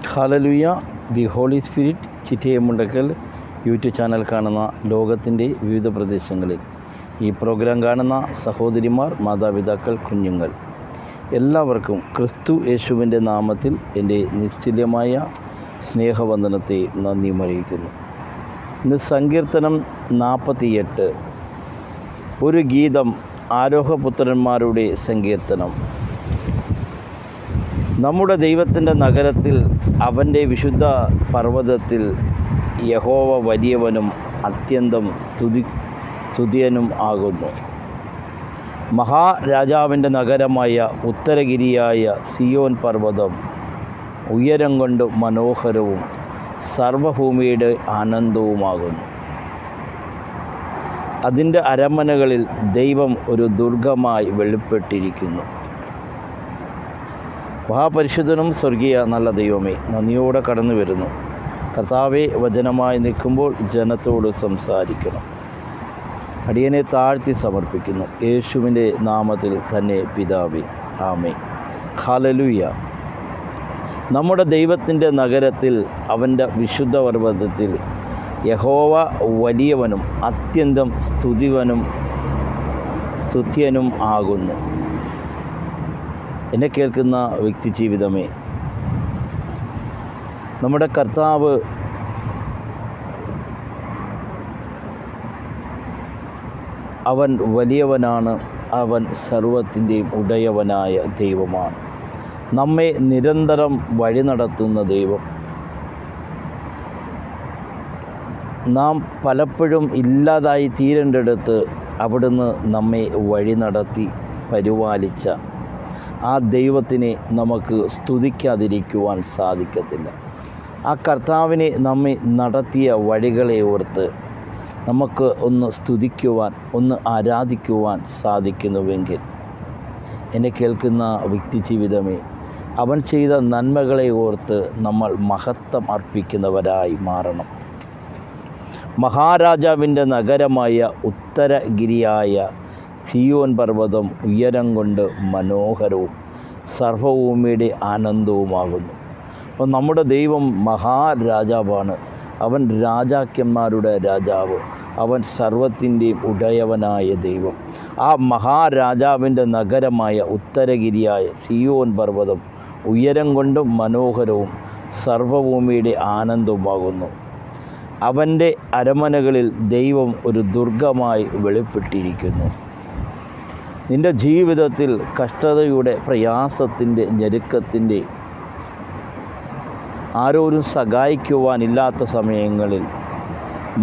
Hallelujah. The holy spirit Chittayamundakkal YouTube channel കാണുന്ന ലോകത്തിൻ്റെ വിവിധ പ്രദേശങ്ങളിൽ ഈ പ്രോഗ്രാം കാണുന്ന സഹോദരിമാർ, മാതാപിതാക്കൾ, കുഞ്ഞുങ്ങൾ എല്ലാവർക്കും ക്രിസ്തു യേശുവിൻ്റെ നാമത്തിൽ എൻ്റെ നിശ്ചല്യമായ സ്നേഹവന്ദനത്തെ നന്ദി അറിയിക്കുന്നു. ഇന്ന് സങ്കീർത്തനം 48, ഒരു ഗീതം, ആരോഹപുത്രന്മാരുടെ സങ്കീർത്തനം. നമ്മുടെ ദൈവത്തിൻ്റെ നഗരത്തിൽ, അവൻ്റെ വിശുദ്ധ പർവ്വതത്തിൽ യഹോവ വലിയവനും അത്യന്തം സ്തുത്യനും ആകുന്നു. മഹാരാജാവിൻ്റെ നഗരമായ ഉത്തരഗിരിയായ സിയോൻ പർവ്വതം ഉയരം കൊണ്ട് മനോഹരവും സർവ്വഭൂമിയുടെ ആനന്ദവുമാകുന്നു. അതിൻ്റെ അരമനകളിൽ ദൈവം ഒരു ദുർഗമായി വെളിപ്പെട്ടിരിക്കുന്നു. മഹാപരിശുദ്ധനും സ്വർഗീയ നല്ല ദൈവമേ, നന്ദിയോടെ കടന്നു വരുന്നു. കർത്താവെ, വചനമായി നിൽക്കുമ്പോൾ ജനത്തോട് സംസാരിക്കണം. അടിയനെ താഴ്ത്തി സമർപ്പിക്കുന്നു, യേശുവിൻ്റെ നാമത്തിൽ തന്നെ പിതാവേ, ആമേൻ. ഹല്ലേലൂയ. നമ്മുടെ ദൈവത്തിൻ്റെ നഗരത്തിൽ, അവൻ്റെ വിശുദ്ധ പർവ്വതത്തിൽ യഹോവ വലിയവനും അത്യന്തം സ്തുത്യനും ആകുന്നു. എന്നെ കേൾക്കുന്ന വ്യക്തി ജീവിതമേ, നമ്മുടെ കർത്താവ് അവൻ വലിയവനാണ്. അവൻ സർവത്തിൻ്റെയും ഉടയവനായ ദൈവമാണ്. നമ്മെ നിരന്തരം വഴി നടത്തുന്ന ദൈവം. നാം പലപ്പോഴും ഇല്ലാതായി തീരേണ്ടടുത്ത് അവിടുന്ന് നമ്മെ വഴി നടത്തി പരിപാലിച്ച ആ ദൈവത്തിനെ നമുക്ക് സ്തുതിക്കാതിരിക്കുവാൻ സാധിക്കത്തില്ല. ആ കർത്താവിനെ നമ്മെ നടത്തിയ വഴികളെ ഓർത്ത് നമുക്ക് ഒന്ന് സ്തുതിക്കുവാൻ, ഒന്ന് ആരാധിക്കുവാൻ സാധിക്കുന്നുവെങ്കിൽ, എന്നെ കേൾക്കുന്ന വ്യക്തി ജീവിതമേ, അവൻ ചെയ്ത നന്മകളെ ഓർത്ത് നമ്മൾ മഹത്വം അർപ്പിക്കുന്നവരായി മാറണം. മഹാരാജാവിൻ്റെ നഗരമായ ഉത്തരഗിരിയായ സിയോൻ പർവ്വതം ഉയരം കൊണ്ട് മനോഹരവും സർവ്വഭൂമിയുടെ ആനന്ദവുമാകുന്നു. അപ്പോൾ നമ്മുടെ ദൈവം മഹാരാജാവാണ്. അവൻ രാജാക്കന്മാരുടെ രാജാവ്. അവൻ സർവത്തിൻ്റെയും ഉടയവനായ ദൈവം. ആ മഹാരാജാവിൻ്റെ നഗരമായ ഉത്തരഗിരിയായ സിയോൻ പർവ്വതം ഉയരം കൊണ്ട് മനോഹരവും സർവ്വഭൂമിയുടെ ആനന്ദവുമാകുന്നു. അവൻ്റെ അരമനകളിൽ ദൈവം ഒരു ദുർഗമായി വെളിപ്പെട്ടിരിക്കുന്നു. നിൻ്റെ ജീവിതത്തിൽ കഷ്ടതയുടെ, പ്രയാസത്തിൻ്റെ, ഞെരുക്കത്തിൻ്റെ, ആരോരും സഹായിക്കുവാനില്ലാത്ത സമയങ്ങളിൽ,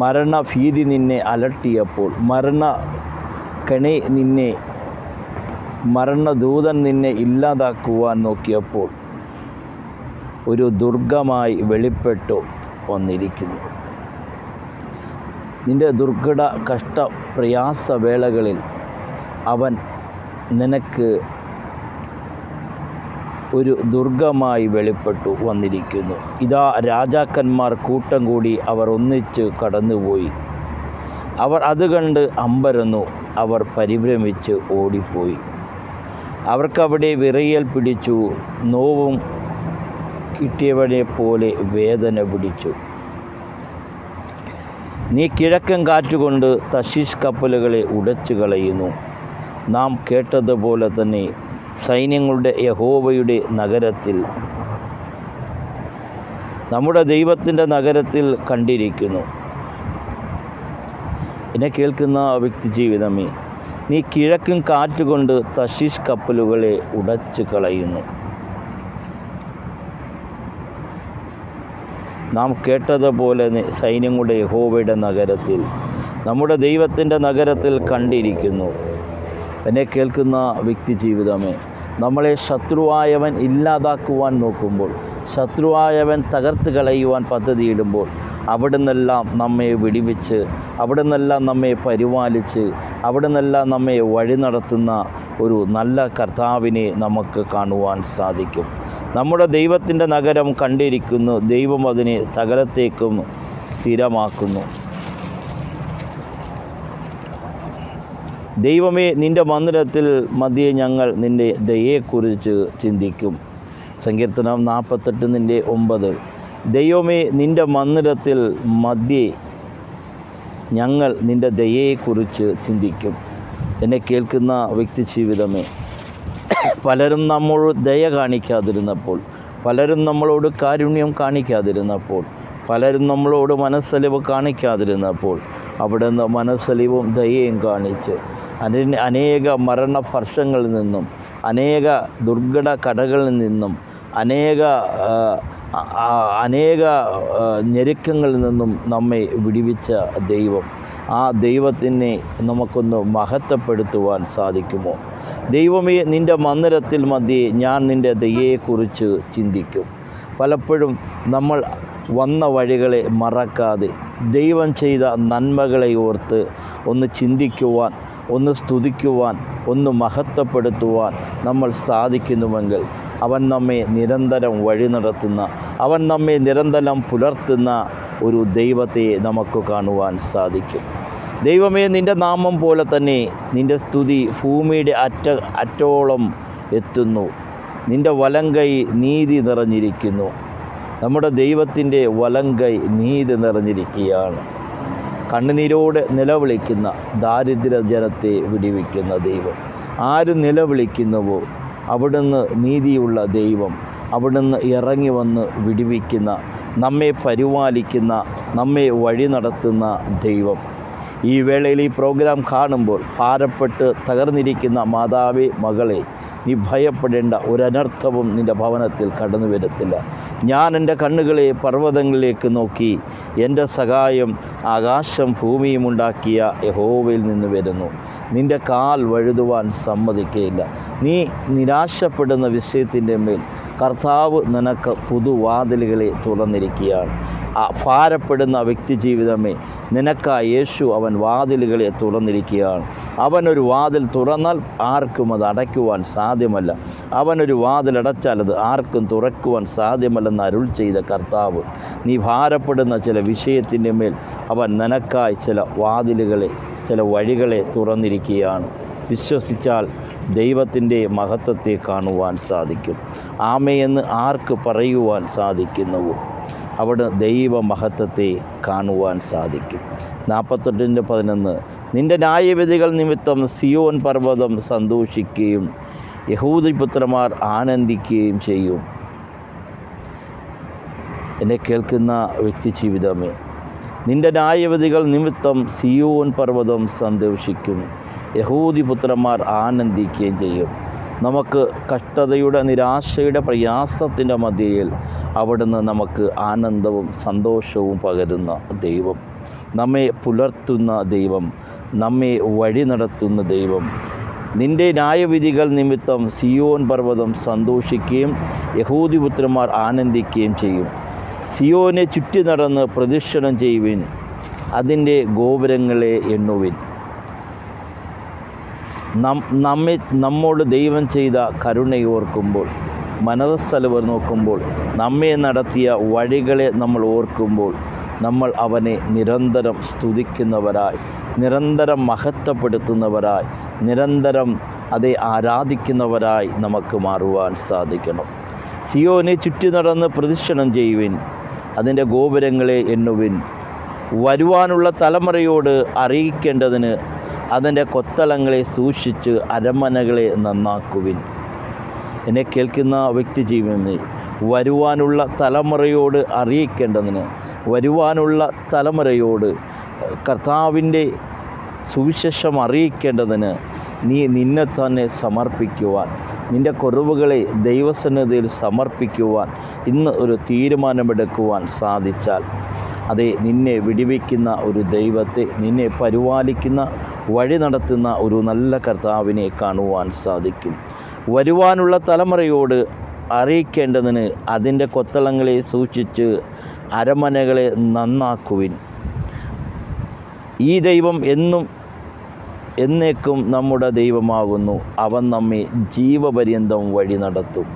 മരണഭീതി നിന്നെ അലട്ടിയപ്പോൾ, മരണദൂതൻ നിന്നെ ഇല്ലാതാക്കുവാൻ നോക്കിയപ്പോൾ ഒരു ദുർഗമായി വെളിപ്പെട്ടു വന്നിരിക്കുന്നു. നിൻ്റെ ദുർഘട കഷ്ട പ്രയാസ വേളകളിൽ അവൻ നിനക്ക് ഒരു ദുർഗമായി വെളിപ്പെട്ടു വന്നിരിക്കുന്നു. ഇതാ, രാജാക്കന്മാർ കൂട്ടം കൂടി അവർ ഒന്നിച്ച് കടന്നുപോയി. അവർ അത് കണ്ട് അമ്പരന്നു. അവർ പരിഭ്രമിച്ച് ഓടിപ്പോയി. അവർക്കവിടെ വിറയൽ പിടിച്ചു. നോവും കിട്ടിയവനെ പോലെ വേദന പിടിച്ചു. നീ കിഴക്കൻ കാറ്റുകൊണ്ട് തർശീശ് കപ്പലുകളെ ഉടച്ചു കളയുന്നു. നാം കേട്ടതുപോലെ തന്നെ സൈന്യങ്ങളുടെ യഹോവയുടെ നഗരത്തിൽ, നമ്മുടെ ദൈവത്തിൻ്റെ നഗരത്തിൽ കണ്ടിരിക്കുന്നു. എന്നെ കേൾക്കുന്ന വ്യക്തി ജീവിതമേ, നീ കിഴക്കൻ കാറ്റുകൊണ്ട് തർശീശ് കപ്പലുകളെ ഉടച്ചു കളയുന്നു. നാം കേട്ടതുപോലെ സൈന്യങ്ങളുടെ യഹോവയുടെ നഗരത്തിൽ, നമ്മുടെ ദൈവത്തിൻ്റെ നഗരത്തിൽ കണ്ടിരിക്കുന്നു. എന്നെ കേൾക്കുന്ന വ്യക്തി ജീവിതമേ, നമ്മളെ ശത്രുവായവൻ ഇല്ലാതാക്കുവാൻ നോക്കുമ്പോൾ, ശത്രുവായവൻ തകർത്ത് കളയുവാൻ പദ്ധതിയിടുമ്പോൾ, അവിടുന്നെല്ലാം നമ്മെ വിടിവിച്ച്, അവിടുന്നെല്ലാം നമ്മെ പരിപാലിച്ച്, അവിടുന്നെല്ലാം നമ്മെ വഴി നടത്തുന്ന ഒരു നല്ല കർത്താവിനെ നമുക്ക് കാണുവാൻ സാധിക്കും. നമ്മുടെ ദൈവത്തിൻ്റെ നഗരം കണ്ടിരിക്കുന്നു. ദൈവം അതിനെ സകലത്തേക്കും സ്ഥിരമാക്കുന്നു. ദൈവമേ, നിൻ്റെ മന്ദിരത്തിൽ മധ്യേ ഞങ്ങൾ നിൻ്റെ ദയയെക്കുറിച്ച് ചിന്തിക്കും. സങ്കീർത്തനം 48:9. ദൈവമേ, നിൻ്റെ മന്ദിരത്തിൽ മധ്യേ ഞങ്ങൾ നിൻ്റെ ദയയെക്കുറിച്ച് ചിന്തിക്കും. എന്നെ കേൾക്കുന്ന വ്യക്തി ജീവിതമേ, പലരും നമ്മളോട് ദയ കാണിക്കാതിരുന്നപ്പോൾ, പലരും നമ്മളോട് കാരുണ്യം കാണിക്കാതിരുന്നപ്പോൾ, പലരും നമ്മളോട് മനസ്സലിവ് കാണിക്കാതിരുന്നപ്പോൾ, അവിടുന്ന് മനസ്സലിവും ദയയും കാണിച്ച് അനേക മരണവർഷങ്ങളിൽ നിന്നും, അനേക ദുർഘട കടകളിൽ നിന്നും, അനേക ഞെരുക്കങ്ങളിൽ നിന്നും നമ്മെ വിടുവിച്ച ദൈവം, ആ ദൈവത്തിനെ നമുക്കൊന്ന് മഹത്വപ്പെടുത്തുവാൻ സാധിക്കുമോ? ദൈവമേ, നിൻ്റെ മന്ദിരത്തിൽ മധ്യേ ഞാൻ നിൻ്റെ ദയയെക്കുറിച്ച് ചിന്തിക്കും. പലപ്പോഴും നമ്മൾ വന്ന വഴികളെ മറക്കാതെ ദൈവം ചെയ്ത നന്മകളെ ഓർത്ത് ഒന്ന് ചിന്തിക്കുവാൻ, ഒന്ന് സ്തുതിക്കുവാൻ, ഒന്ന് മഹത്വപ്പെടുത്തുവാൻ നമ്മൾ സാധിക്കുന്നുവെങ്കിൽ അവൻ നമ്മെ നിരന്തരം വഴി നടത്തുന്ന, അവൻ നമ്മെ നിരന്തരം പുലർത്തുന്ന ഒരു ദൈവത്തെ നമുക്ക് കാണുവാൻ സാധിക്കും. ദൈവമേ, നിൻ്റെ നാമം പോലെ തന്നെ നിൻ്റെ സ്തുതി ഭൂമിയുടെ അറ്റോളം എത്തുന്നു. നിൻ്റെ വലങ്കൈ നീതി നിറഞ്ഞിരിക്കുന്നു. നമ്മുടെ ദൈവത്തിൻ്റെ വലങ്കൈ നീതി നിറഞ്ഞിരിക്കുകയാണ്. കണ്ണുനീരോടെ നിലവിളിക്കുന്ന ദാരിദ്ര്യ ജനത്തെ വിടുവിക്കുന്ന ദൈവം. ആര് നിലവിളിക്കുന്നുവോ അവിടുന്ന് നീതിയുള്ള ദൈവം, അവിടുന്ന് ഇറങ്ങി വന്ന് വിടുവിക്കുന്ന, നമ്മെ പരിപാലിക്കുന്ന, നമ്മെ വഴി നടത്തുന്ന ദൈവം. ഈ വേളയിൽ ഈ പ്രോഗ്രാം കാണുമ്പോൾ ഭാരപ്പെട്ട് തകർന്നിരിക്കുന്ന മാതാവേ, മകളെ, നീ ഭയപ്പെടേണ്ട. ഒരനർത്ഥവും നിൻ്റെ ഭവനത്തിൽ കടന്നു വരത്തില്ല. ഞാൻ എൻ്റെ കണ്ണുകളെ പർവ്വതങ്ങളിലേക്ക് നോക്കി, എൻ്റെ സഹായം ആകാശം ഭൂമിയും ഉണ്ടാക്കിയ യഹോവയിൽ നിന്ന് വരുന്നു. നിൻ്റെ കാൽ വഴുതുവാൻ സമ്മതിക്കുകയില്ല. നീ നിരാശപ്പെടുന്ന വിഷയത്തിൻ്റെ മേൽ കർത്താവ് നിനക്ക് പുതുവാതിലുകളെ തുറന്നിരിക്കുകയാണ്. ഭാരപ്പെടുന്ന വ്യക്തി ജീവിതമേ, നിനക്കായി യേശു അവൻ വാതിലുകളെ തുറന്നിരിക്കുകയാണ്. അവനൊരു വാതിൽ തുറന്നാൽ ആർക്കും അത് അടയ്ക്കുവാൻ സാധ്യമല്ല. അവനൊരു വാതിൽ അടച്ചാൽ അത് ആർക്കും തുറക്കുവാൻ സാധ്യമല്ലെന്ന് അരുൾ ചെയ്ത കർത്താവ്, നീ ഭാരപ്പെടുന്ന ചില വിഷയത്തിൻ്റെ മേൽ അവൻ നിനക്കായി ചില വാതിലുകളെ, ചില വഴികളെ തുറന്നിരിക്കുകയാണ്. വിശ്വസിച്ചാൽ ദൈവത്തിൻ്റെ മഹത്വത്തെ കാണുവാൻ സാധിക്കും. ആമേയെന്ന് ആർക്ക് പറയുവാൻ സാധിക്കുന്നുവോ അവിടെ ദൈവമഹത്വത്തെ കാണുവാൻ സാധിക്കും. 48:11. നിൻ്റെ ന്യായവിധികൾ നിമിത്തം സിയോൻ പർവ്വതം സന്തോഷിക്കുകയും യഹൂദപുത്രന്മാർ ആനന്ദിക്കുകയും ചെയ്യും. എന്നെ കേൾക്കുന്ന വ്യക്തി ജീവിതമേ, നിൻ്റെ ന്യായവിധികൾ നിമിത്തം സിയോൻ പർവ്വതം സന്തോഷിക്കും, യഹൂദപുത്രന്മാർ ആനന്ദിക്കുകയും ചെയ്യും. നമുക്ക് കഷ്ടതയുടെ, നിരാശയുടെ, പ്രയാസത്തിൻ്റെ മധ്യയിൽ അവിടുന്ന് നമുക്ക് ആനന്ദവും സന്തോഷവും പകരുന്ന ദൈവം, നമ്മെ പുലർത്തുന്ന ദൈവം, നമ്മെ വഴി നടത്തുന്ന ദൈവം. നിൻ്റെ ന്യായവിധികൾ നിമിത്തം സിയോൻ പർവ്വതം സന്തോഷിക്കുകയും യഹൂദപുത്രന്മാർ ആനന്ദിക്കുകയും ചെയ്യും. സിയോനെ ചുറ്റി നടന്ന് പ്രദക്ഷിണം ചെയ്യുവിൻ, അതിൻ്റെ ഗോപുരങ്ങളെ എണ്ണുവിൻ. നമ്മോട് ദൈവം ചെയ്ത കരുണയോർക്കുമ്പോൾ, മനസ്സലിവ് നോക്കുമ്പോൾ, നമ്മെ നടത്തിയ വഴികളെ നമ്മൾ ഓർക്കുമ്പോൾ, നമ്മൾ അവനെ നിരന്തരം സ്തുതിക്കുന്നവരായി, നിരന്തരം മഹത്വപ്പെടുത്തുന്നവരായി, നിരന്തരം അതേ ആരാധിക്കുന്നവരായി നമുക്ക് മാറുവാൻ സാധിക്കണം. സിയോനെ ചുറ്റി നടന്ന് പ്രദക്ഷിണം ചെയ്യുവിൻ, അതിൻ്റെ ഗോപുരങ്ങളെ എണ്ണുവിൻ. വരുവാനുള്ള തലമുറയോട് അറിയിക്കേണ്ടതിന് അതിൻ്റെ കൊത്തളങ്ങളെ സൂക്ഷിച്ച് അരമനകളെ നന്നാക്കുവിൻ. എന്നെ കേൾക്കുന്ന വ്യക്തി ജീവിതമേ, വരുവാനുള്ള തലമുറയോട് അറിയിക്കേണ്ടതിന്, വരുവാനുള്ള തലമുറയോട് കർത്താവിൻ്റെ സുവിശേഷം അറിയിക്കേണ്ടതിന് നീ നിന്നെ തന്നെ സമർപ്പിക്കുവാൻ, നിൻ്റെ കുറവുകളെ ദൈവസന്നിധിയിൽ സമർപ്പിക്കുവാൻ ഇന്ന് ഒരു തീരുമാനമെടുക്കുവാൻ സാധിച്ചാൽ, അതെ, നിന്നെ വിടുവിക്കുന്ന ഒരു ദൈവത്തെ, നിന്നെ പരിപാലിക്കുന്ന, വഴി നടത്തുന്ന ഒരു നല്ല കർത്താവിനെ കാണുവാൻ സാധിക്കും. വരുവാനുള്ള തലമുറയോട് അറിയിക്കേണ്ടതിന് അതിൻ്റെ കൊത്തളങ്ങളെ സൂക്ഷിച്ച് അരമനകളെ നന്നാക്കുവിൻ. ഈ ദൈവം എന്നും എന്നേക്കും നമ്മുടെ ദൈവമാകുന്നു. അവൻ നമ്മെ ജീവപര്യന്തം വഴി നടത്തും.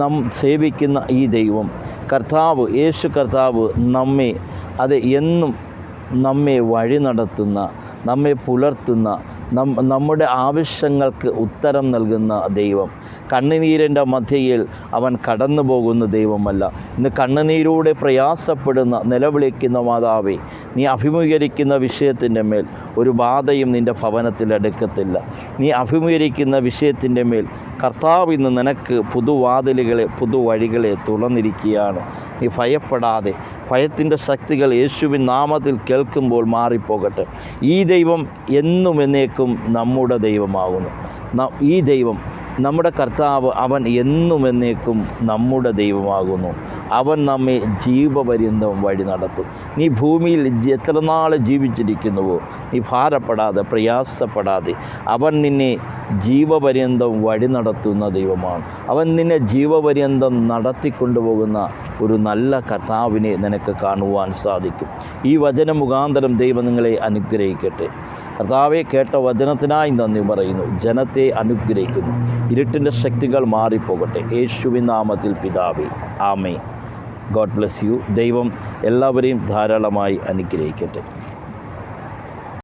നാം സേവിക്കുന്ന ഈ ദൈവം കർത്താവ്, യേശു കർത്താവ്, എന്നും നമ്മെ വഴി നടത്തുന്ന, നമ്മെ പുലർത്തുന്ന, നമ്മുടെ ആവശ്യങ്ങൾക്ക് ഉത്തരം നൽകുന്ന ദൈവം. കണ്ണുനീരിൻ്റെ മധ്യയിൽ അവൻ കടന്നു പോകുന്ന ദൈവമല്ല. ഇന്ന് കണ്ണുനീരോടെ പ്രയാസപ്പെടുന്ന, നിലവിളിക്കുന്ന മാതാവേ, നീ അഭിമുഖീകരിക്കുന്ന വിഷയത്തിൻ്റെ മേൽ ഒരു ബാധയും നിൻ്റെ ഭവനത്തിൽ എടുക്കത്തില്ല. നീ അഭിമുഖീകരിക്കുന്ന വിഷയത്തിൻ്റെ മേൽ കർത്താവ് ഇന്ന് നിനക്ക് പുതുവാതിലുകളെ, പുതുവഴികളെ തുറന്നിരിക്കുകയാണ്. നീ ഭയപ്പെടാതെ, ഭയത്തിൻ്റെ ശക്തികൾ യേശുവിൻ നാമത്തിൽ കേൾക്കുമ്പോൾ മാറിപ്പോകട്ടെ. ഈ ദൈവം എന്നും എന്നേക്കും നമ്മുടെ ദൈവമാകുന്നു. ഈ ദൈവം, നമ്മുടെ കർത്താവ്, അവൻ എന്നും എന്നേക്കും നമ്മുടെ ദൈവമാകുന്നു. അവൻ നമ്മെ ജീവപര്യന്തം വഴി നടത്തും. നീ ഭൂമിയിൽ എത്ര നാൾ ജീവിച്ചിരിക്കുന്നുവോ, നീ ഭാരപ്പെടാതെ, പ്രയാസപ്പെടാതെ, അവൻ നിന്നെ ജീവപര്യന്തം വഴി നടത്തുന്ന ദൈവമാണ്. അവൻ നിന്നെ ജീവപര്യന്തം നടത്തിക്കൊണ്ടുപോകുന്ന ഒരു നല്ല കർത്താവിനെ നിനക്ക് കാണുവാൻ സാധിക്കും. ഈ വചന മുഖാന്തരം ദൈവം നിങ്ങളെ അനുഗ്രഹിക്കട്ടെ. കർത്താവെ, കേട്ട വചനത്തിനായി നന്ദി പറയുന്നു. ജനത്തെ അനുഗ്രഹിക്കുന്നു. ഇരുട്ടിൻ്റെ ശക്തികൾ മാറിപ്പോകട്ടെ. യേശുവിൻ നാമത്തിൽ പിതാവേ, ആമേൻ. God bless you. ദൈവം എല്ലാവരെയും ധാരാളമായി അനുഗ്രഹിക്കട്ടെ.